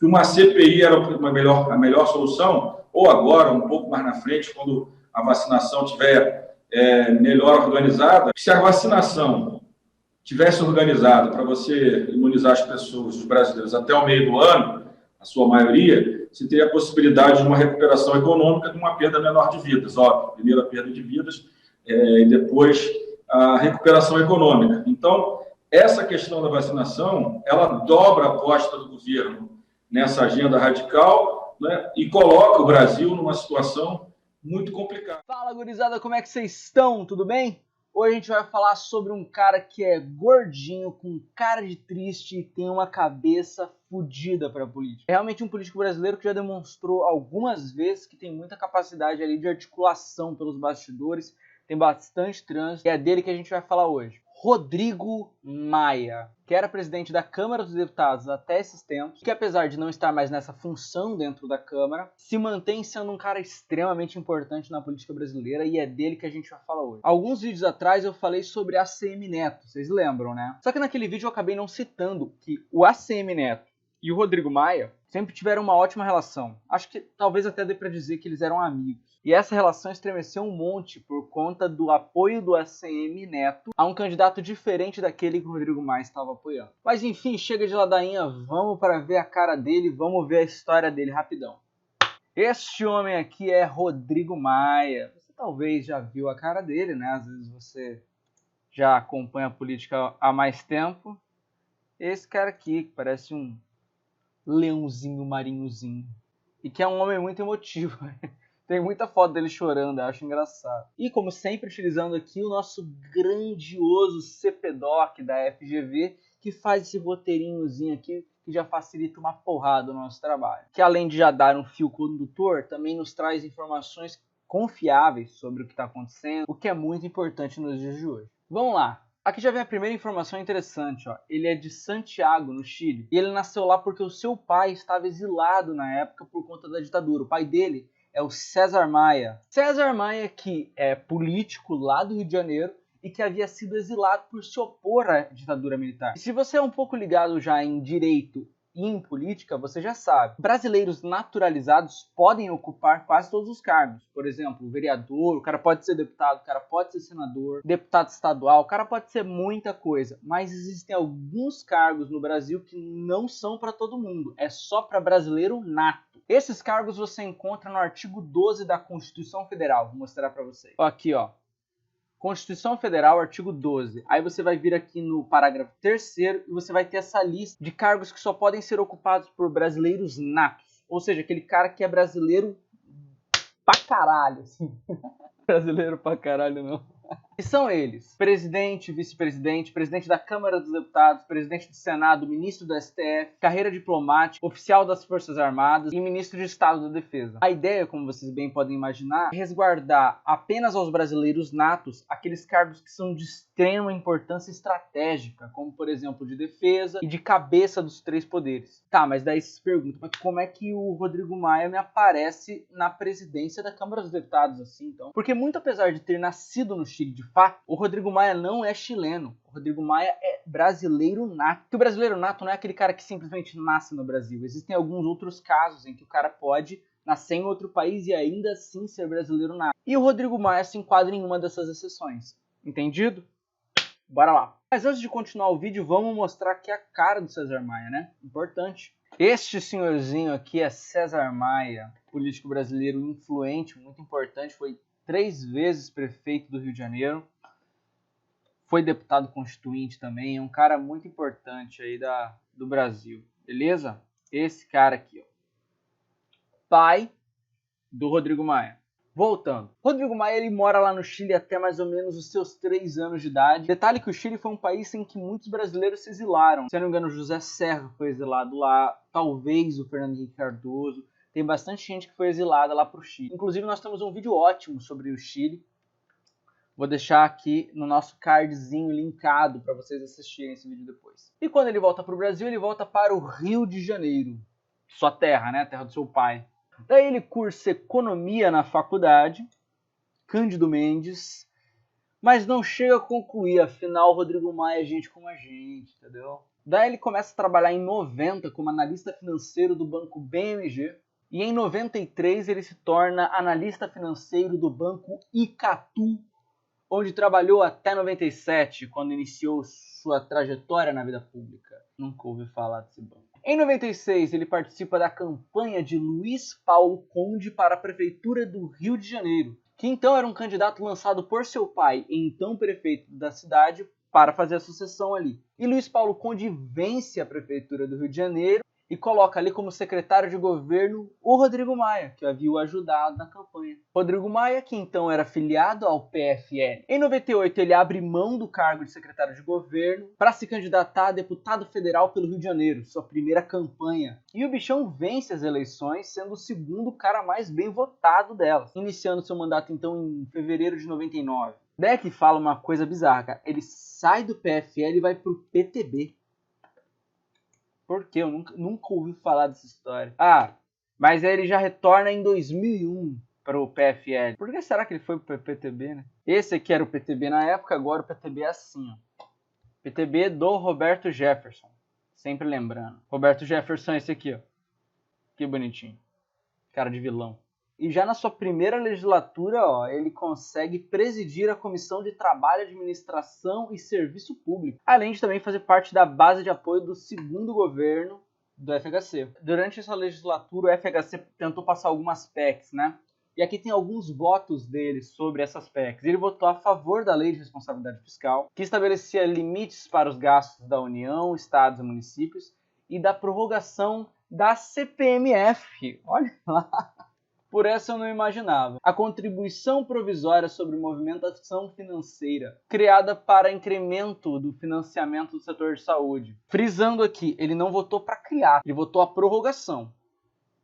que uma CPI era a melhor solução, ou agora, um pouco mais na frente, quando a vacinação estiver melhor organizada. Se a vacinação tivesse organizada para você imunizar as pessoas, os brasileiros, até o meio do ano, a sua maioria, você teria a possibilidade de uma recuperação econômica de uma perda menor de vidas. Óbvio, primeiro a perda de vidas e depois a recuperação econômica. Então, essa questão da vacinação, ela dobra a aposta do governo nessa agenda radical, né, e coloca o Brasil numa situação muito complicada. Fala, gurizada, como é que vocês estão? Tudo bem? Hoje a gente vai falar sobre um cara que é gordinho, com cara de triste e tem uma cabeça fodida para política. É realmente um político brasileiro que já demonstrou algumas vezes que tem muita capacidade ali de articulação pelos bastidores, tem bastante trânsito, e é dele que a gente vai falar hoje. Rodrigo Maia, que era presidente da Câmara dos Deputados até esses tempos, que apesar de não estar mais nessa função dentro da Câmara, se mantém sendo um cara extremamente importante na política brasileira, e é dele que a gente vai falar hoje. Alguns vídeos atrás eu falei sobre ACM Neto, vocês lembram, né? Só que naquele vídeo eu acabei não citando que o ACM Neto e o Rodrigo Maia sempre tiveram uma ótima relação. Acho que talvez até dê pra dizer que eles eram amigos. E essa relação estremeceu um monte por conta do apoio do ACM Neto a um candidato diferente daquele que o Rodrigo Maia estava apoiando. Mas enfim, chega de ladainha, vamos para ver a cara dele, vamos ver a história dele rapidão. Este homem aqui é Rodrigo Maia. Você talvez já viu a cara dele, né? Às vezes você já acompanha a política há mais tempo. Esse cara aqui, que parece um leãozinho marinhozinho. E que é um homem muito emotivo. Tem muita foto dele chorando, eu acho engraçado. E como sempre, utilizando aqui o nosso grandioso CPDOC da FGV, que faz esse roteirinhozinho aqui, que já facilita uma porrada no nosso trabalho. Que além de já dar um fio condutor, também nos traz informações confiáveis sobre o que está acontecendo, o que é muito importante nos dias de hoje. Vamos lá! Aqui já vem a primeira informação interessante, ó. Ele é de Santiago, no Chile, e ele nasceu lá porque o seu pai estava exilado na época por conta da ditadura. O pai dele é o César Maia. César Maia, que é político lá do Rio de Janeiro e que havia sido exilado por se opor à ditadura militar. E se você é um pouco ligado já em direito e em política, você já sabe. Brasileiros naturalizados podem ocupar quase todos os cargos. Por exemplo, vereador, o cara pode ser deputado, o cara pode ser senador, deputado estadual, o cara pode ser muita coisa. Mas existem alguns cargos no Brasil que não são para todo mundo. É só para brasileiro nato. Esses cargos você encontra no artigo 12 da Constituição Federal. Vou mostrar para vocês. Aqui, ó. Constituição Federal, artigo 12. Aí você vai vir aqui no parágrafo 3º e você vai ter essa lista de cargos que só podem ser ocupados por brasileiros natos. Ou seja, aquele cara que é brasileiro pra caralho, assim. Brasileiro pra caralho, não. E são eles: presidente, vice-presidente, presidente da Câmara dos Deputados, presidente do Senado, ministro do STF, carreira diplomática, oficial das Forças Armadas e ministro de Estado da Defesa. A ideia, como vocês bem podem imaginar, é resguardar apenas aos brasileiros natos aqueles cargos que são de extrema importância estratégica, como por exemplo de defesa e de cabeça dos três poderes. Tá, mas daí se pergunta, mas como é que o Rodrigo Maia me aparece na presidência da Câmara dos Deputados assim, então? Porque muito apesar de ter nascido no Chile de fato, o Rodrigo Maia não é chileno. O Rodrigo Maia é brasileiro nato. Porque o brasileiro nato não é aquele cara que simplesmente nasce no Brasil. Existem alguns outros casos em que o cara pode nascer em outro país e ainda assim ser brasileiro nato. E o Rodrigo Maia se enquadra em uma dessas exceções. Entendido? Bora lá. Mas antes de continuar o vídeo, vamos mostrar aqui a cara do César Maia, né? Importante. Este senhorzinho aqui é César Maia, político brasileiro influente, muito importante, foi 3 vezes prefeito do Rio de Janeiro, foi deputado constituinte também, é um cara muito importante aí do Brasil, beleza? Esse cara aqui, ó, pai do Rodrigo Maia. Voltando, Rodrigo Maia ele mora lá no Chile até mais ou menos os seus 3 anos de idade. Detalhe que o Chile foi um país em que muitos brasileiros se exilaram. Se eu não me engano, José Serra foi exilado lá, talvez o Fernando Henrique Cardoso. Tem bastante gente que foi exilada lá para o Chile. Inclusive, nós temos um vídeo ótimo sobre o Chile. Vou deixar aqui no nosso cardzinho linkado para vocês assistirem esse vídeo depois. E quando ele volta para o Brasil, ele volta para o Rio de Janeiro. Sua terra, né? A terra do seu pai. Daí ele cursa economia na faculdade, Cândido Mendes, mas não chega a concluir. Afinal, o Rodrigo Maia é gente como a gente, entendeu? Daí ele começa a trabalhar em 90 como analista financeiro do banco BMG. E em 93 ele se torna analista financeiro do banco Icatu, onde trabalhou até 97, quando iniciou sua trajetória na vida pública. Nunca ouvi falar desse banco. Em 96 ele participa da campanha de Luiz Paulo Conde para a prefeitura do Rio de Janeiro, que então era um candidato lançado por seu pai, então prefeito da cidade, para fazer a sucessão ali. E Luiz Paulo Conde vence a prefeitura do Rio de Janeiro e coloca ali como secretário de governo o Rodrigo Maia, que havia o ajudado na campanha. Rodrigo Maia, que então era filiado ao PFL. Em 98 ele abre mão do cargo de secretário de governo para se candidatar a deputado federal pelo Rio de Janeiro, sua primeira campanha. E o bichão vence as eleições, sendo o segundo cara mais bem votado delas, iniciando seu mandato então em fevereiro de 99. Beck fala uma coisa bizarra, cara. Ele sai do PFL e vai pro PTB. Por quê? Eu nunca ouvi falar dessa história. Ah, mas aí ele já retorna em 2001 para o PFL. Por que será que ele foi para o PTB, né? Esse aqui era o PTB na época, agora o PTB é assim, ó. PTB do Roberto Jefferson. Sempre lembrando. Roberto Jefferson é esse aqui, ó. Que bonitinho. Cara de vilão. E já na sua primeira legislatura, ó, ele consegue presidir a Comissão de Trabalho, Administração e Serviço Público, além de também fazer parte da base de apoio do segundo governo do FHC. Durante essa legislatura, o FHC tentou passar algumas PECs, né? E aqui tem alguns votos dele sobre essas PECs. Ele votou a favor da Lei de Responsabilidade Fiscal, que estabelecia limites para os gastos da União, Estados e municípios, e da prorrogação da CPMF. Olha lá! Por essa eu não imaginava. A contribuição provisória sobre movimentação financeira, criada para incremento do financiamento do setor de saúde. Frisando aqui, ele não votou para criar, ele votou a prorrogação.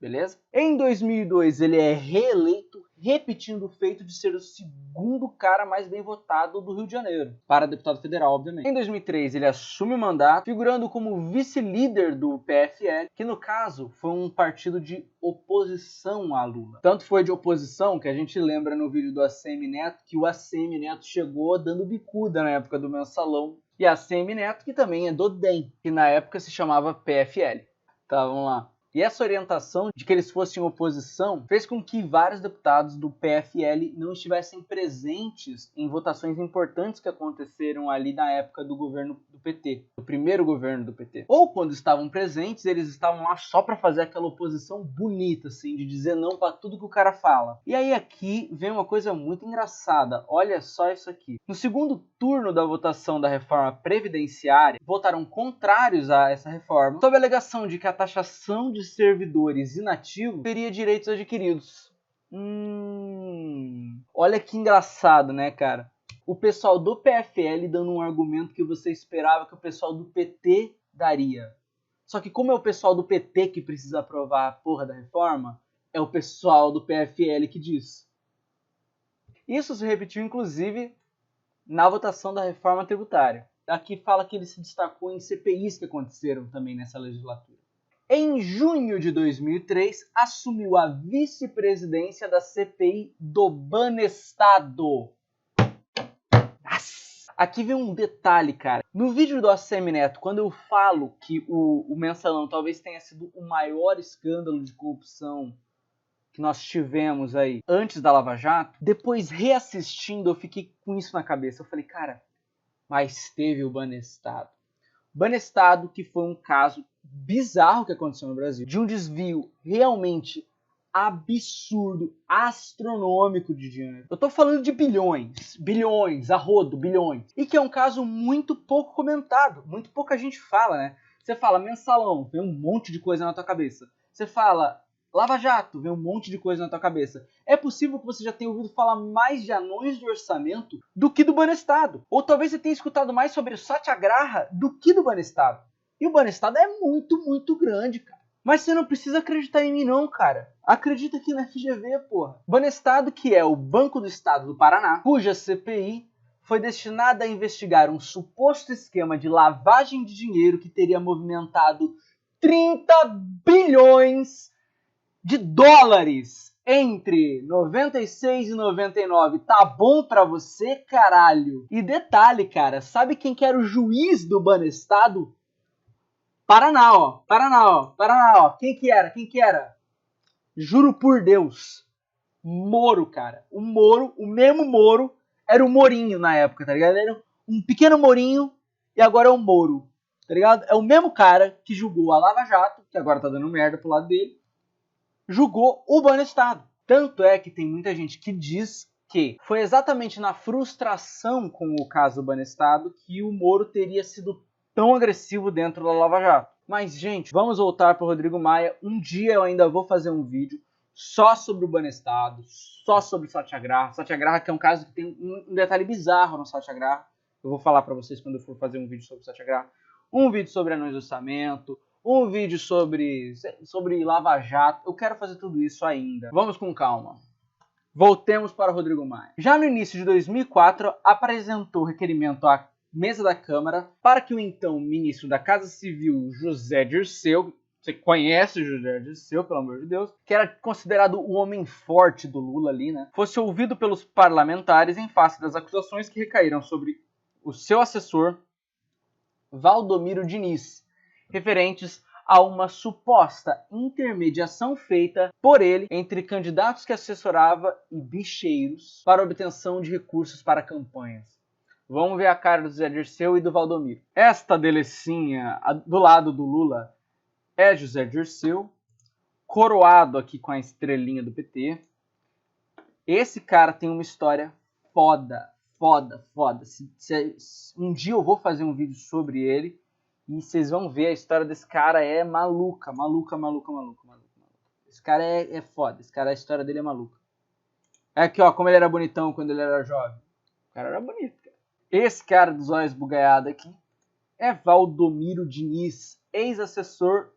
Beleza? Em 2002 ele é reeleito, repetindo o feito de ser o segundo cara mais bem votado do Rio de Janeiro, para deputado federal, obviamente. Em 2003 ele assume o mandato, figurando como vice-líder do PFL, que no caso foi um partido de oposição a Lula. Tanto foi de oposição que a gente lembra no vídeo do ACM Neto que o ACM Neto chegou dando bicuda na época do Mensalão. E a ACM Neto, que também é do DEM, que na época se chamava PFL. Tá, vamos lá. E essa orientação de que eles fossem oposição fez com que vários deputados do PFL não estivessem presentes em votações importantes que aconteceram ali na época do governo do PT, do primeiro governo do PT. Ou quando estavam presentes, eles estavam lá só para fazer aquela oposição bonita, assim, de dizer não para tudo que o cara fala. E aí aqui vem uma coisa muito engraçada, olha só isso aqui. No segundo turno da votação da reforma previdenciária, votaram contrários a essa reforma, sob a alegação de que a taxação de servidores inativos teria direitos adquiridos. Olha que engraçado, né, cara? O pessoal do PFL dando um argumento que você esperava que o pessoal do PT daria. Só que como é o pessoal do PT que precisa aprovar a porra da reforma, é o pessoal do PFL que diz. Isso se repetiu, inclusive, na votação da reforma tributária. Aqui fala que ele se destacou em CPIs que aconteceram também nessa legislatura. Em junho de 2003, assumiu a vice-presidência da CPI do Banestado. Nossa. Aqui vem um detalhe, cara. No vídeo do ACM Neto, quando eu falo que o Mensalão talvez tenha sido o maior escândalo de corrupção que nós tivemos aí antes da Lava Jato, depois reassistindo eu fiquei com isso na cabeça. Eu falei, cara, mas teve o Banestado. Banestado, que foi um caso bizarro que aconteceu no Brasil, de um desvio realmente absurdo, astronômico de dinheiro. Eu tô falando de bilhões, a rodo, bilhões. E que é um caso muito pouco comentado, muito pouca gente fala, né? Você fala Mensalão, vem um monte de coisa na tua cabeça. Você fala Lava Jato, vem um monte de coisa na tua cabeça. É possível que você já tenha ouvido falar mais de anões de orçamento do que do Banestado. Ou talvez você tenha escutado mais sobre o Satyagraha do que do Banestado. E o Banestado é muito, muito grande, cara. Mas você não precisa acreditar em mim não, cara. Acredita aqui na FGV, porra. Banestado, que é o Banco do Estado do Paraná, cuja CPI foi destinada a investigar um suposto esquema de lavagem de dinheiro que teria movimentado 30 bilhões de dólares entre 96 e 99. Tá bom pra você, caralho? E detalhe, cara, sabe quem que era o juiz do Banestado? Paraná, ó. Paraná, ó. Quem que era? Juro por Deus. Moro, cara. O Moro, o mesmo Moro, era o Morinho na época, tá ligado? Era um pequeno Morinho e agora é o Moro, tá ligado? É o mesmo cara que julgou a Lava Jato, que agora tá dando merda pro lado dele, julgou o Banestado. Tanto é que tem muita gente que diz que foi exatamente na frustração com o caso Banestado que o Moro teria sido tão agressivo dentro da Lava Jato. Mas, gente, vamos voltar para o Rodrigo Maia. Um dia eu ainda vou fazer um vídeo só sobre o Banestado, só sobre o Satyagraha. Satyagraha, que é um caso que tem um detalhe bizarro no Satyagraha. Eu vou falar para vocês quando eu for fazer um vídeo sobre o Satyagraha. Um vídeo sobre anões do orçamento, um vídeo sobre Lava Jato. Eu quero fazer tudo isso ainda. Vamos com calma. Voltemos para o Rodrigo Maia. Já no início de 2004, apresentou requerimento à mesa da Câmara para que o então ministro da Casa Civil, José Dirceu, você conhece o José Dirceu, pelo amor de Deus, que era considerado o homem forte do Lula ali, né, fosse ouvido pelos parlamentares em face das acusações que recaíram sobre o seu assessor, Valdomiro Diniz, referentes a uma suposta intermediação feita por ele entre candidatos que assessorava e bicheiros para obtenção de recursos para campanhas. Vamos ver a cara do Zé Dirceu e do Valdomiro. Esta delicinha do lado do Lula é José Dirceu, coroado aqui com a estrelinha do PT. Esse cara tem uma história foda. Um dia eu vou fazer um vídeo sobre ele e vocês vão ver, a história desse cara é maluca. Esse cara é foda, a história dele é maluca. É aqui, ó, como ele era bonitão quando ele era jovem. O cara era bonito, cara. Esse cara dos olhos bugalhados aqui é Valdomiro Diniz, ex-assessor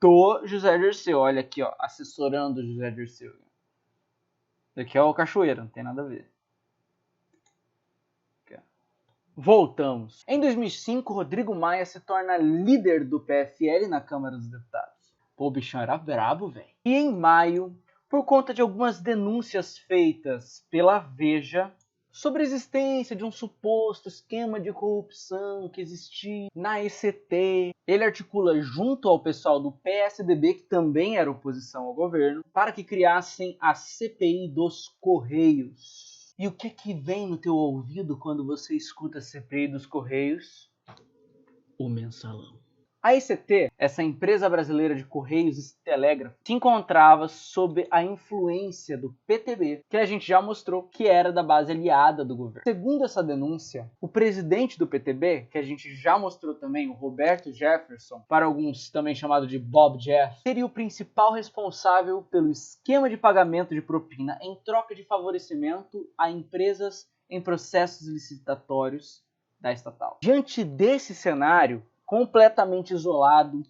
do José Dirceu. Olha aqui, ó, assessorando o José Dirceu. Esse aqui é o Cachoeira, não tem nada a ver. Voltamos. Em 2005, Rodrigo Maia se torna líder do PFL na Câmara dos Deputados. Pô, o bichão era brabo, velho. E em maio, por conta de algumas denúncias feitas pela Veja sobre a existência de um suposto esquema de corrupção que existia na ECT, ele articula junto ao pessoal do PSDB, que também era oposição ao governo, para que criassem a CPI dos Correios. E o que é que vem no teu ouvido quando você escuta a CPI dos Correios? O mensalão. A ECT, essa empresa brasileira de Correios e Telégrafo, se encontrava sob a influência do PTB, que a gente já mostrou que era da base aliada do governo. Segundo essa denúncia, o presidente do PTB, que a gente já mostrou também, o Roberto Jefferson, para alguns também chamado de Bob Jeff, seria o principal responsável pelo esquema de pagamento de propina em troca de favorecimento a empresas em processos licitatórios da estatal. Diante desse cenário, completamente isolado,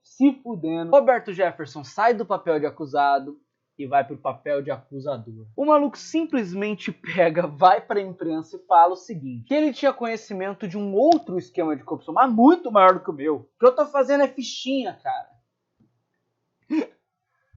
se fudendo, Roberto Jefferson sai do papel de acusado e vai pro papel de acusador. O maluco simplesmente pega, vai pra imprensa e fala o seguinte, que ele tinha conhecimento de um outro esquema de corrupção, mas muito maior do que o meu. O que eu tô fazendo é fichinha, cara.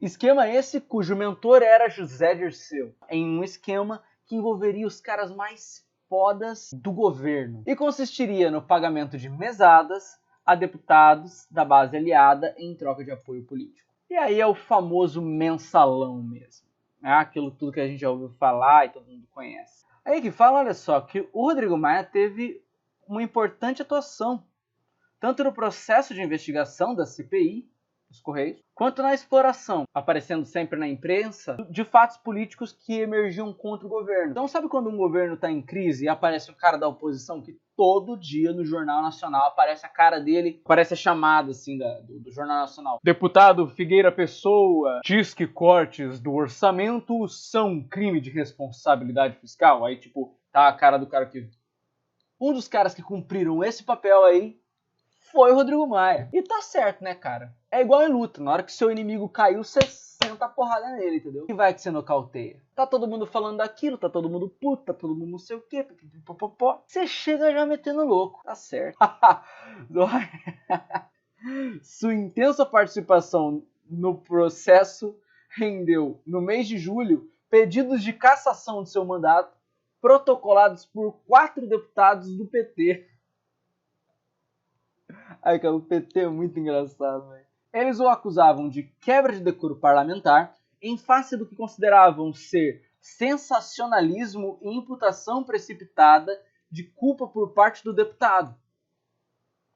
Esquema esse cujo mentor era José Dirceu, em um esquema que envolveria os caras mais fodas do governo e consistiria no pagamento de mesadas a deputados da base aliada em troca de apoio político. E aí é o famoso mensalão mesmo. É aquilo tudo que a gente já ouviu falar e todo mundo conhece. Aí que fala, olha só, que o Rodrigo Maia teve uma importante atuação, tanto no processo de investigação da CPI, dos Correios, quanto na exploração, aparecendo sempre na imprensa, de fatos políticos que emergiam contra o governo. Então sabe quando um governo está em crise e aparece um cara da oposição que todo dia no Jornal Nacional aparece a cara dele, aparece a chamada assim do Jornal Nacional. Deputado Figueira Pessoa diz que cortes do orçamento são crime de responsabilidade fiscal. Aí tipo, tá a cara do cara que... Um dos caras que cumpriram esse papel aí foi o Rodrigo Maia. E tá certo, né, cara? É igual em luta. Na hora que seu inimigo caiu, você senta a porrada nele, entendeu? E vai que você nocauteia. Tá todo mundo falando daquilo, tá todo mundo puto, tá todo mundo não sei o quê. Você chega já metendo louco. Tá certo. Sua intensa participação no processo rendeu, no mês de julho, pedidos de cassação de seu mandato protocolados por 4 deputados do PT. Ai, cara, o PT é muito engraçado, velho. Eles o acusavam de quebra de decoro parlamentar em face do que consideravam ser sensacionalismo e imputação precipitada de culpa por parte do deputado,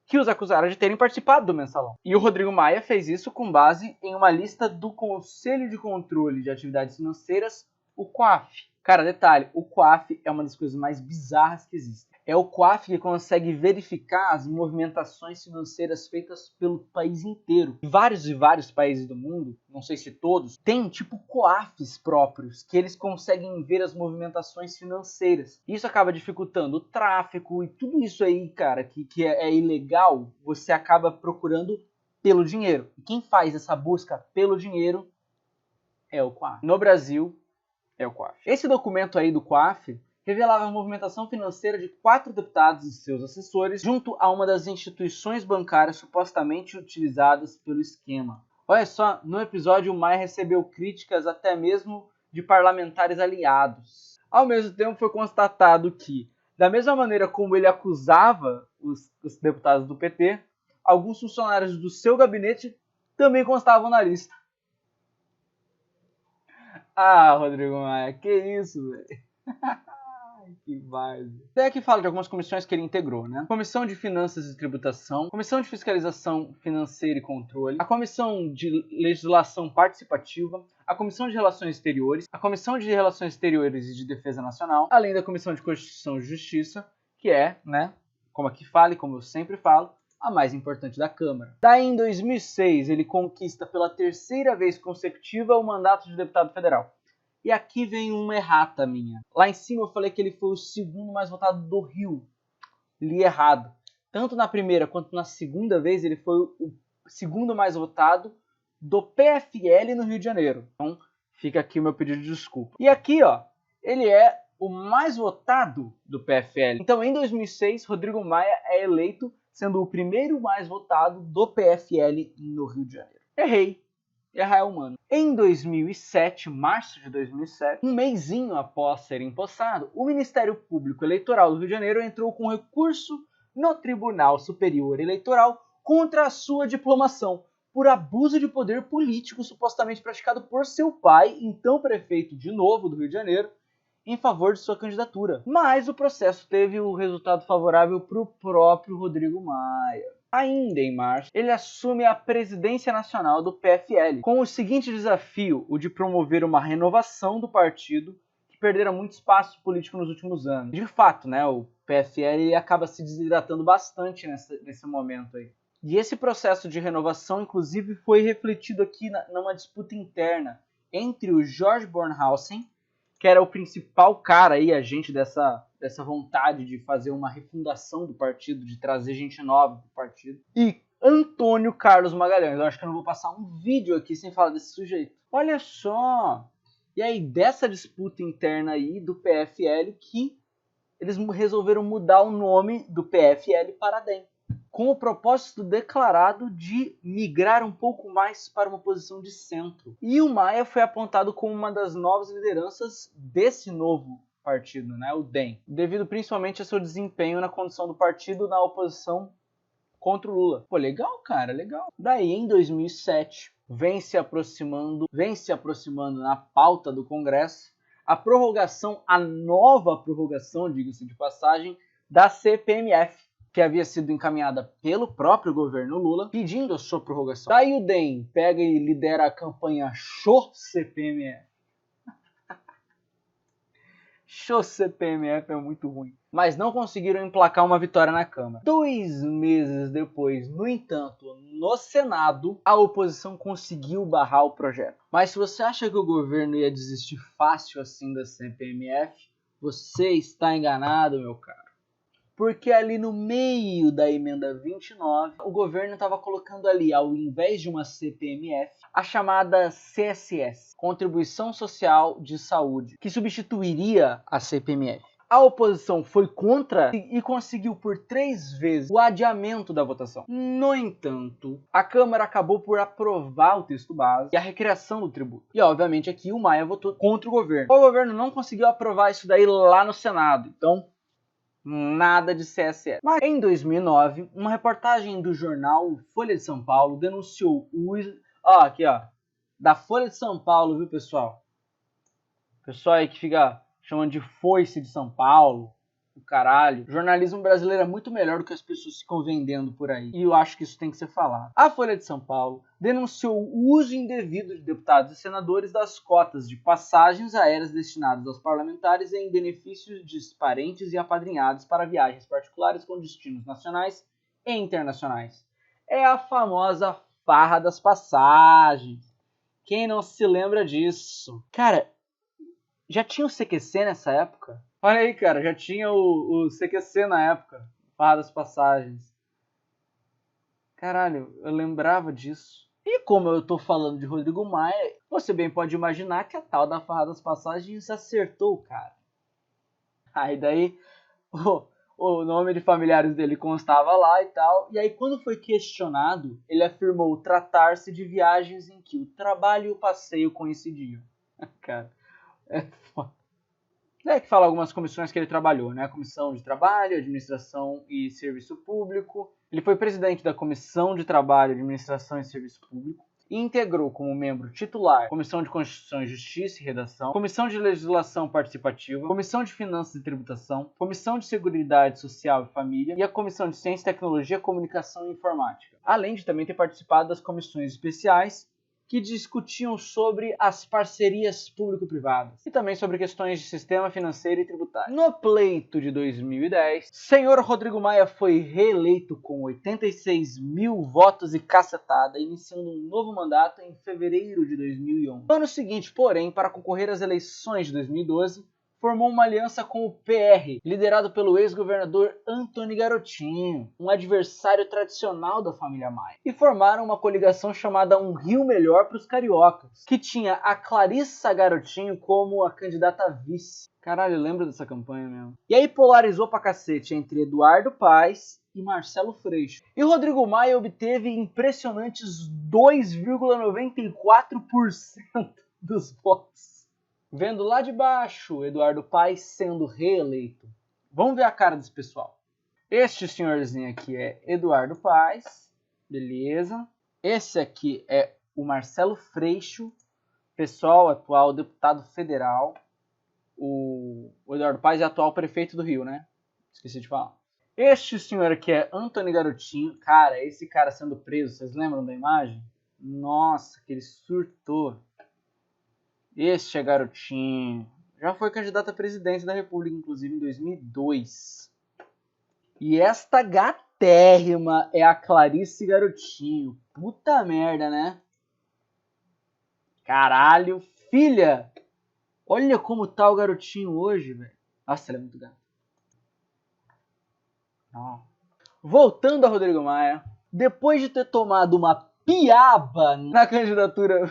que os acusaram de terem participado do mensalão. E o Rodrigo Maia fez isso com base em uma lista do Conselho de Controle de Atividades Financeiras, o COAF. Cara, detalhe, o COAF é uma das coisas mais bizarras que existem. É o COAF que consegue verificar as movimentações financeiras feitas pelo país inteiro. Vários e vários países do mundo, não sei se todos, têm tipo COAFs próprios, que eles conseguem ver as movimentações financeiras. Isso acaba dificultando o tráfico e tudo isso aí, cara, que é ilegal, você acaba procurando pelo dinheiro. E quem faz essa busca pelo dinheiro é o COAF. No Brasil, é o COAF. Esse documento aí do COAF revelava a movimentação financeira de 4 deputados e seus assessores junto a uma das instituições bancárias supostamente utilizadas pelo esquema. Olha só, no episódio o Maia recebeu críticas até mesmo de parlamentares aliados. Ao mesmo tempo foi constatado que, da mesma maneira como ele acusava os deputados do PT, alguns funcionários do seu gabinete também constavam na lista. Ah, Rodrigo Maia, que isso, velho? Que base. Até aqui fala de algumas comissões que ele integrou, né? Comissão de Finanças e Tributação, Comissão de Fiscalização Financeira e Controle, a Comissão de Legislação Participativa, a Comissão de Relações Exteriores, a Comissão de Relações Exteriores e de Defesa Nacional, além da Comissão de Constituição e Justiça, que é, né, como aqui fala e como eu sempre falo, a mais importante da Câmara. Daí, em 2006, ele conquista pela terceira vez consecutiva o mandato de deputado federal. E aqui vem uma errata minha. Lá em cima eu falei que ele foi o segundo mais votado do Rio. Li errado. Tanto na primeira quanto na segunda vez ele foi o segundo mais votado do PFL no Rio de Janeiro. Então fica aqui o meu pedido de desculpa. E aqui, ó, ele é o mais votado do PFL. Então em 2006, Rodrigo Maia é eleito sendo o primeiro mais votado do PFL no Rio de Janeiro. Errei. Errar é humano. Em 2007, março de 2007, um mêsinho após ser empossado, o Ministério Público Eleitoral do Rio de Janeiro entrou com recurso no Tribunal Superior Eleitoral contra a sua diplomação por abuso de poder político supostamente praticado por seu pai, então prefeito de novo do Rio de Janeiro, em favor de sua candidatura. Mas o processo teve o resultado favorável para o próprio Rodrigo Maia. Ainda em março, ele assume a presidência nacional do PFL, com o seguinte desafio, o de promover uma renovação do partido que perdera muito espaço político nos últimos anos. De fato, né, o PFL acaba se desidratando bastante nesse momento aí. E esse processo de renovação, inclusive, foi refletido aqui numa disputa interna entre o Jorge Bornhausen, que era o principal cara aí, agente dessa vontade de fazer uma refundação do partido, de trazer gente nova pro partido, e Antônio Carlos Magalhães. Eu acho que eu não vou passar um vídeo aqui sem falar desse sujeito. Olha só! E aí, dessa disputa interna aí do PFL, que eles resolveram mudar o nome do PFL para DEM, com o propósito declarado de migrar um pouco mais para uma posição de centro. E o Maia foi apontado como uma das novas lideranças desse novo partido, né, o DEM, devido principalmente a seu desempenho na condução do partido na oposição contra o Lula. Pô, legal, cara, legal. Daí, em 2007, vem se aproximando na pauta do Congresso a nova prorrogação, diga-se de passagem, da CPMF, que havia sido encaminhada pelo próprio governo Lula, pedindo a sua prorrogação. Daí o DEM pega e lidera a campanha Show CPMF. Show CPMF é muito ruim. Mas não conseguiram emplacar uma vitória na Câmara. 2 meses depois, no entanto, no Senado, a oposição conseguiu barrar o projeto. Mas se você acha que o governo ia desistir fácil assim da CPMF, você está enganado, meu caro. Porque ali no meio da emenda 29, o governo estava colocando ali, ao invés de uma CPMF, a chamada CSS, Contribuição Social de Saúde, que substituiria a CPMF. A oposição foi contra e conseguiu por 3 vezes o adiamento da votação. No entanto, a Câmara acabou por aprovar o texto base e a recriação do tributo. E obviamente aqui o Maia votou contra o governo. O governo não conseguiu aprovar isso daí lá no Senado, então Nada de CSS. Mas em 2009, uma reportagem do jornal Folha de São Paulo denunciou o... aqui, da Folha de São Paulo, viu, pessoal? Pessoal aí que fica chamando de foice de São Paulo, o caralho. O jornalismo brasileiro é muito melhor do que as pessoas ficam vendendo por aí. E eu acho que isso tem que ser falado. A Folha de São Paulo denunciou o uso indevido de deputados e senadores das cotas de passagens aéreas destinadas aos parlamentares em benefício de parentes e apadrinhados para viagens particulares com destinos nacionais e internacionais. É a famosa farra das passagens. Quem não se lembra disso? Cara, já tinha o CQC nessa época? Olha aí, cara, já tinha o CQC na época. Farra das passagens. Caralho, eu lembrava disso. E como eu tô falando de Rodrigo Maia, você bem pode imaginar que a tal da Farra das passagens acertou, cara. Aí daí o nome de familiares dele constava lá e tal. E aí quando foi questionado, ele afirmou tratar-se de viagens em que o trabalho e o passeio coincidiam. Cara, é foda. É que fala algumas comissões que ele trabalhou, né? A Comissão de Trabalho, Administração e Serviço Público. Ele foi presidente da Comissão de Trabalho, Administração e Serviço Público e integrou como membro titular a Comissão de Constituição e Justiça e Redação, Comissão de Legislação Participativa, Comissão de Finanças e Tributação, Comissão de Seguridade Social e Família e a Comissão de Ciência, Tecnologia, Comunicação e Informática. Além de também ter participado das comissões especiais que discutiam sobre as parcerias público-privadas e também sobre questões de sistema financeiro e tributário. No pleito de 2010, senhor Rodrigo Maia foi reeleito com 86 mil votos e cacetada, iniciando um novo mandato em fevereiro de 2011. No ano seguinte, porém, para concorrer às eleições de 2012, formou uma aliança com o PR, liderado pelo ex-governador Antony Garotinho, um adversário tradicional da família Maia, e formaram uma coligação chamada Um Rio Melhor para os Cariocas, que tinha a Clarissa Garotinho como a candidata a vice. Caralho, eu lembro dessa campanha mesmo. E aí polarizou pra cacete entre Eduardo Paes e Marcelo Freixo. E Rodrigo Maia obteve impressionantes 2,94% dos votos. Vendo lá de baixo, Eduardo Paes sendo reeleito. Vamos ver a cara desse pessoal. Este senhorzinho aqui é Eduardo Paes, beleza. Esse aqui é o Marcelo Freixo, pessoal, atual deputado federal. O Eduardo Paes é atual prefeito do Rio, né? Esqueci de falar. Este senhor aqui é Antony Garotinho. Cara, esse cara sendo preso, vocês lembram da imagem? Nossa, que ele surtou. Este é Garotinho. Já foi candidato à presidência da República, inclusive, em 2002. E esta gatérrima é a Clarice Garotinho. Puta merda, né? Caralho, filha! Olha como tá o Garotinho hoje, velho. Nossa, ele é muito gato. Voltando a Rodrigo Maia. Depois de ter tomado uma piaba na candidatura...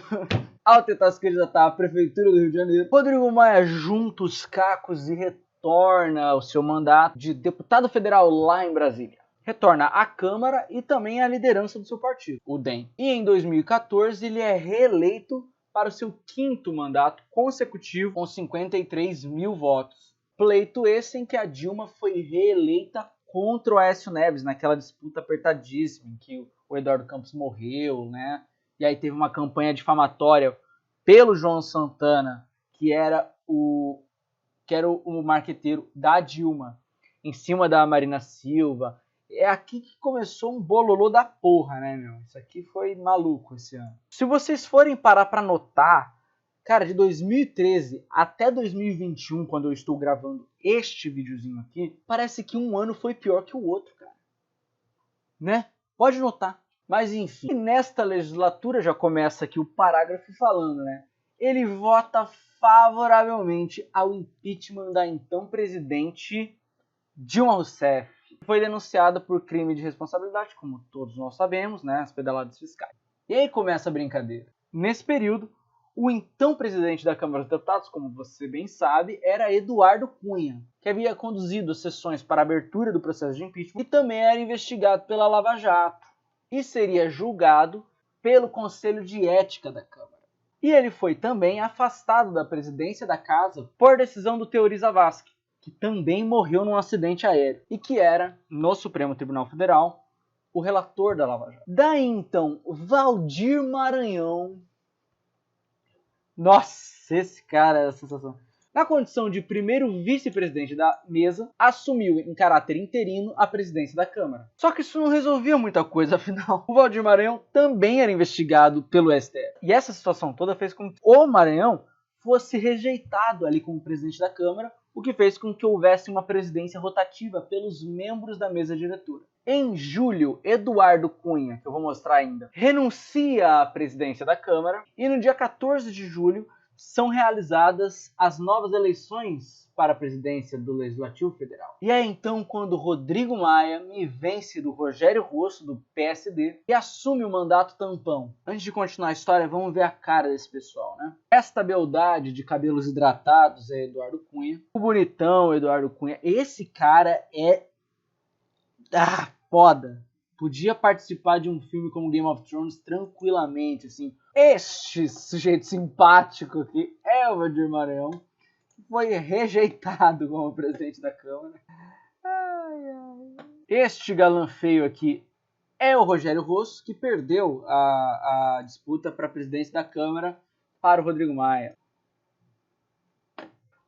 Ao tentar se candidatar à Prefeitura do Rio de Janeiro, Rodrigo Maia junta os cacos e retorna ao seu mandato de deputado federal lá em Brasília. Retorna à Câmara e também à liderança do seu partido, o DEM. E em 2014 ele é reeleito para o seu 5º mandato consecutivo com 53 mil votos. Pleito esse em que a Dilma foi reeleita contra o Aécio Neves, naquela disputa apertadíssima em que o Eduardo Campos morreu, né? E aí teve uma campanha difamatória pelo João Santana, que era o marqueteiro da Dilma, em cima da Marina Silva. É aqui que começou um bololô da porra, né, meu? Isso aqui foi maluco esse ano. Se vocês forem parar pra notar, cara, de 2013 até 2021, quando eu estou gravando este videozinho aqui, parece que um ano foi pior que o outro, cara. Né? Pode notar. Mas enfim, e nesta legislatura já começa aqui o parágrafo falando, né? Ele vota favoravelmente ao impeachment da então presidente Dilma Rousseff. Foi denunciada por crime de responsabilidade, como todos nós sabemos, né? As pedaladas fiscais. E aí começa a brincadeira. Nesse período, o então presidente da Câmara dos Deputados, como você bem sabe, era Eduardo Cunha, que havia conduzido as sessões para a abertura do processo de impeachment e também era investigado pela Lava Jato. E seria julgado pelo Conselho de Ética da Câmara. E ele foi também afastado da presidência da casa por decisão do Teori Zavascki, que também morreu num acidente aéreo e que era, no Supremo Tribunal Federal, o relator da Lava Jato. Daí então, Valdir Maranhão. Nossa, esse cara é a sensação. Na condição de primeiro vice-presidente da mesa, assumiu em caráter interino a presidência da Câmara. Só que isso não resolvia muita coisa, afinal. O Valdir Maranhão também era investigado pelo STF. E essa situação toda fez com que o Maranhão fosse rejeitado ali como presidente da Câmara, o que fez com que houvesse uma presidência rotativa pelos membros da mesa diretora. Em julho, Eduardo Cunha, que eu vou mostrar ainda, renuncia à presidência da Câmara e no dia 14 de julho são realizadas as novas eleições para a presidência do Legislativo Federal. E é então quando Rodrigo Maia me vence do Rogério Rosso, do PSD, e assume o mandato tampão. Antes de continuar a história, vamos ver a cara desse pessoal, né? Esta beldade de cabelos hidratados é Eduardo Cunha. O bonitão Eduardo Cunha. Esse cara é... foda! Podia participar de um filme como Game of Thrones tranquilamente, assim. Este sujeito simpático aqui é o Valdir Maranhão, que foi rejeitado como presidente da Câmara. Este galã feio aqui é o Rogério Rosso, que perdeu a disputa para a presidência da Câmara para o Rodrigo Maia.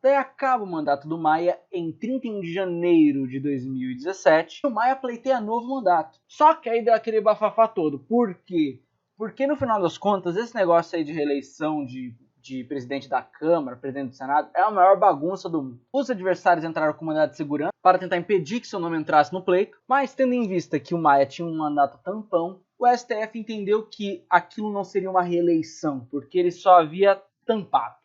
Daí acaba o mandato do Maia em 31 de janeiro de 2017. E o Maia pleiteia novo mandato. Só que aí deu aquele bafafá todo. Por quê? Porque no final das contas, esse negócio aí de reeleição de presidente da Câmara, presidente do Senado, é a maior bagunça do mundo. Os adversários entraram com mandado de segurança para tentar impedir que seu nome entrasse no pleito. Mas tendo em vista que o Maia tinha um mandato tampão, o STF entendeu que aquilo não seria uma reeleição, porque ele só havia tampado.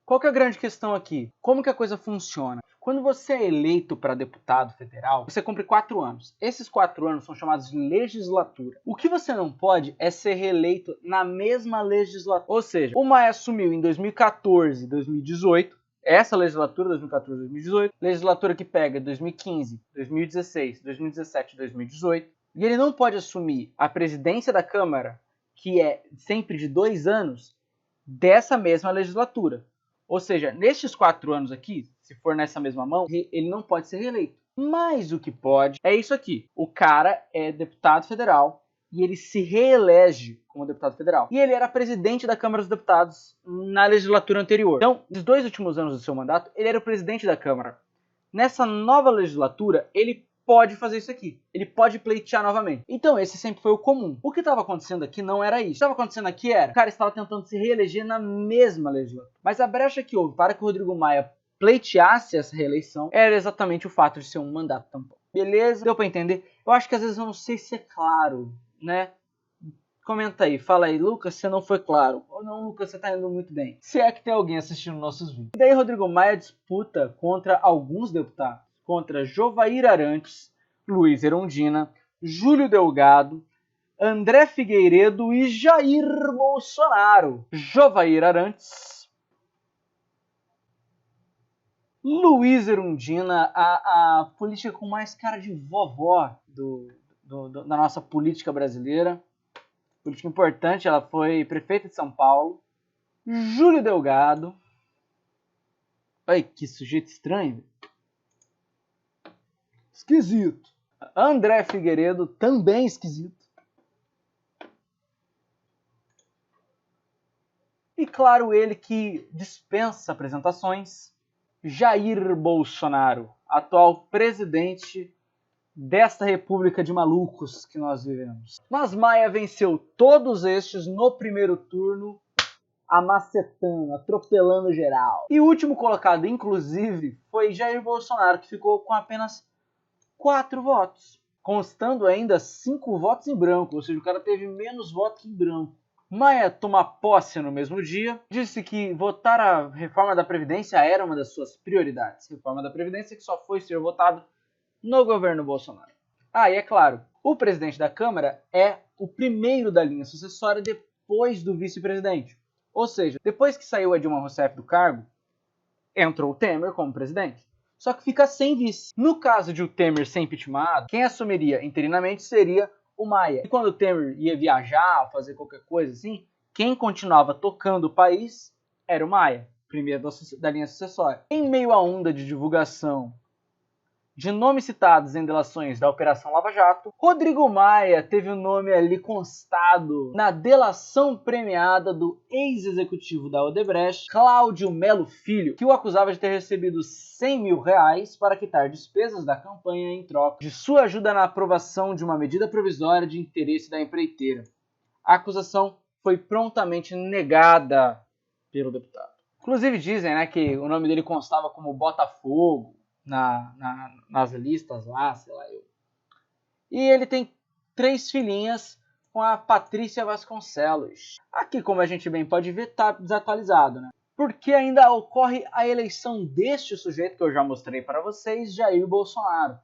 Qual que é a grande questão aqui? Como que a coisa funciona? Quando você é eleito para deputado federal, você cumpre 4 anos. Esses 4 anos são chamados de legislatura. O que você não pode é ser reeleito na mesma legislatura. Ou seja, o Maia assumiu em 2014 e 2018, essa legislatura, 2014 e 2018, legislatura que pega 2015, 2016, 2017 e 2018, e ele não pode assumir a presidência da Câmara, que é sempre de 2 anos, dessa mesma legislatura. Ou seja, nestes 4 anos aqui, se for nessa mesma mão, ele não pode ser reeleito. Mas o que pode é isso aqui. O cara é deputado federal e ele se reelege como deputado federal. E ele era presidente da Câmara dos Deputados na legislatura anterior. Então, nos 2 últimos anos do seu mandato, ele era o presidente da Câmara. Nessa nova legislatura, ele pode fazer isso aqui. Ele pode pleitear novamente. Então esse sempre foi o comum. O que estava acontecendo aqui não era isso. O que estava acontecendo aqui era, o cara estava tentando se reeleger na mesma legislatura. Mas a brecha que houve para que o Rodrigo Maia pleiteasse essa reeleição era exatamente o fato de ser um mandato tampão. Beleza? Deu para entender? Eu acho que às vezes eu não sei se é claro, né? Comenta aí, fala aí, Lucas, você não foi claro. Ou não, Lucas, você tá indo muito bem. Se é que tem alguém assistindo nossos vídeos. E daí Rodrigo Maia disputa contra alguns deputados. Contra Jovair Arantes, Luiz Erundina, Júlio Delgado, André Figueiredo e Jair Bolsonaro. Jovair Arantes, Luiz Erundina, a política com mais cara de vovó da nossa política brasileira. Política importante, ela foi prefeita de São Paulo. Júlio Delgado. Ai, que sujeito estranho. Esquisito. André Figueiredo, também esquisito. E claro, ele que dispensa apresentações, Jair Bolsonaro, atual presidente desta república de malucos que nós vivemos. Mas Maia venceu todos estes no primeiro turno, amacetando, atropelando geral. E o último colocado, inclusive, foi Jair Bolsonaro, que ficou com apenas 4 votos, constando ainda 5 votos em branco, ou seja, o cara teve menos votos em branco. Maia toma posse no mesmo dia, disse que votar a reforma da Previdência era uma das suas prioridades. Reforma da Previdência que só foi ser votada no governo Bolsonaro. Ah, e é claro, o presidente da Câmara é o primeiro da linha sucessória depois do vice-presidente. Ou seja, depois que saiu a Dilma Rousseff do cargo, entrou o Temer como presidente. Só que fica sem vice. No caso de o Temer ser impeachmentado, quem assumiria interinamente seria o Maia. E quando o Temer ia viajar, fazer qualquer coisa assim, quem continuava tocando o país era o Maia. primeiro da linha sucessória. Em meio à onda de divulgação de nomes citados em delações da Operação Lava Jato, Rodrigo Maia teve o nome ali constado na delação premiada do ex-executivo da Odebrecht, Cláudio Melo Filho, que o acusava de ter recebido R$100 mil para quitar despesas da campanha em troca de sua ajuda na aprovação de uma medida provisória de interesse da empreiteira. A acusação foi prontamente negada pelo deputado. Inclusive dizem, né, que o nome dele constava como Botafogo nas listas lá, sei lá eu. E ele tem 3 filhinhas com a Patrícia Vasconcelos. Aqui, como a gente bem pode ver, tá desatualizado, né? Porque ainda ocorre a eleição deste sujeito que eu já mostrei para vocês, Jair Bolsonaro.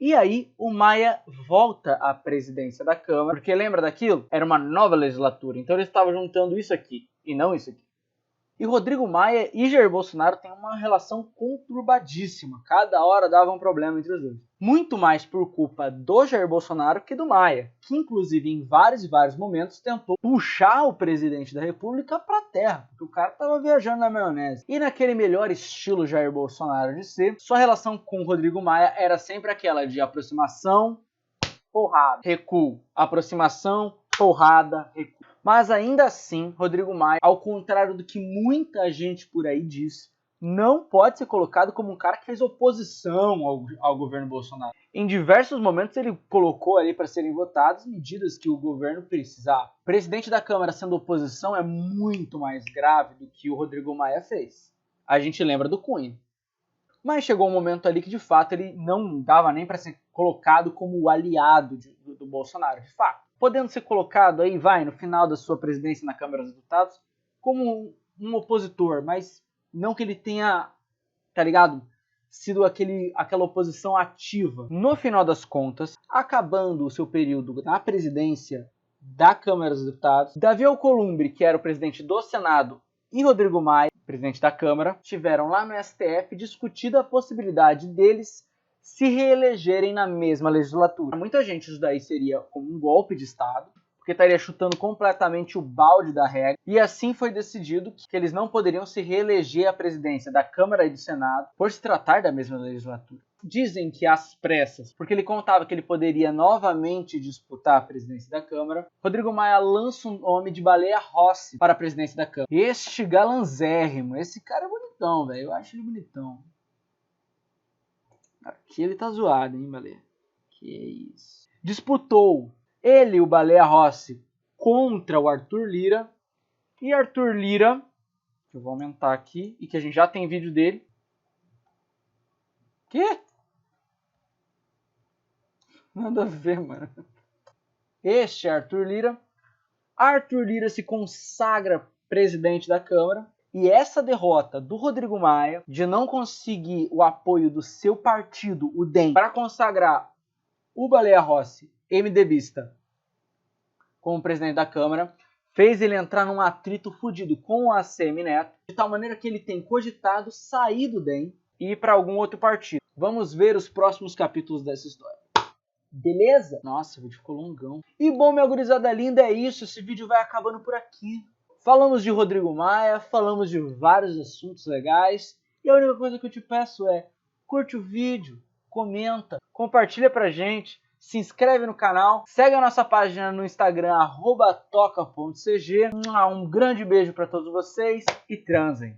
E aí o Maia volta à presidência da Câmara, porque lembra daquilo? Era uma nova legislatura, então ele estava juntando isso aqui e não isso aqui. E Rodrigo Maia e Jair Bolsonaro têm uma relação conturbadíssima. Cada hora dava um problema entre os dois. Muito mais por culpa do Jair Bolsonaro que do Maia, que inclusive em vários e vários momentos tentou puxar o presidente da República para a terra, porque o cara estava viajando na maionese. E naquele melhor estilo Jair Bolsonaro de ser, sua relação com Rodrigo Maia era sempre aquela de aproximação, porrada, recuo, aproximação, porrada, recuo. Mas ainda assim, Rodrigo Maia, ao contrário do que muita gente por aí diz, não pode ser colocado como um cara que fez oposição ao governo Bolsonaro. Em diversos momentos ele colocou ali para serem votadas medidas que o governo precisava. O presidente da Câmara sendo oposição é muito mais grave do que o Rodrigo Maia fez. A gente lembra do Cunha. Mas chegou um momento ali que de fato ele não dava nem para ser colocado como o aliado do Bolsonaro, de fato. Podendo ser colocado aí, no final da sua presidência na Câmara dos Deputados, como um opositor, mas não que ele tenha, tá ligado, sido aquela oposição ativa. No final das contas, acabando o seu período na presidência da Câmara dos Deputados, Davi Alcolumbre, que era o presidente do Senado, e Rodrigo Maia, presidente da Câmara, tiveram lá no STF discutido a possibilidade deles se reelegerem na mesma legislatura. Muita gente isso daí seria como um golpe de Estado, porque estaria chutando completamente o balde da regra, e assim foi decidido que eles não poderiam se reeleger à presidência da Câmara e do Senado por se tratar da mesma legislatura. Dizem que às pressas, porque ele contava que ele poderia novamente disputar a presidência da Câmara, Rodrigo Maia lança o nome de Baleia Rossi para a presidência da Câmara. Este galanzérrimo, esse cara é bonitão, velho, eu acho ele bonitão. Aqui ele tá zoado, hein, Baleia? Que isso. Disputou ele, o Baleia Rossi, contra o Arthur Lira. E Arthur Lira, que eu vou aumentar aqui, e que a gente já tem vídeo dele. Que? Nada a ver, mano. Este é Arthur Lira. Arthur Lira se consagra presidente da Câmara. E essa derrota do Rodrigo Maia, de não conseguir o apoio do seu partido, o DEM, para consagrar o Baleia Rossi, MDBista, como presidente da Câmara, fez ele entrar num atrito fudido com o ACM Neto, de tal maneira que ele tem cogitado sair do DEM e ir para algum outro partido. Vamos ver os próximos capítulos dessa história. Beleza? Nossa, o vídeo ficou longão. E bom, minha gurizada linda, é isso. Esse vídeo vai acabando por aqui. Falamos de Rodrigo Maia, falamos de vários assuntos legais. E a única coisa que eu te peço é, curte o vídeo, comenta, compartilha pra gente, se inscreve no canal, segue a nossa página no Instagram, @toca.cg. Um grande beijo pra todos vocês e transem.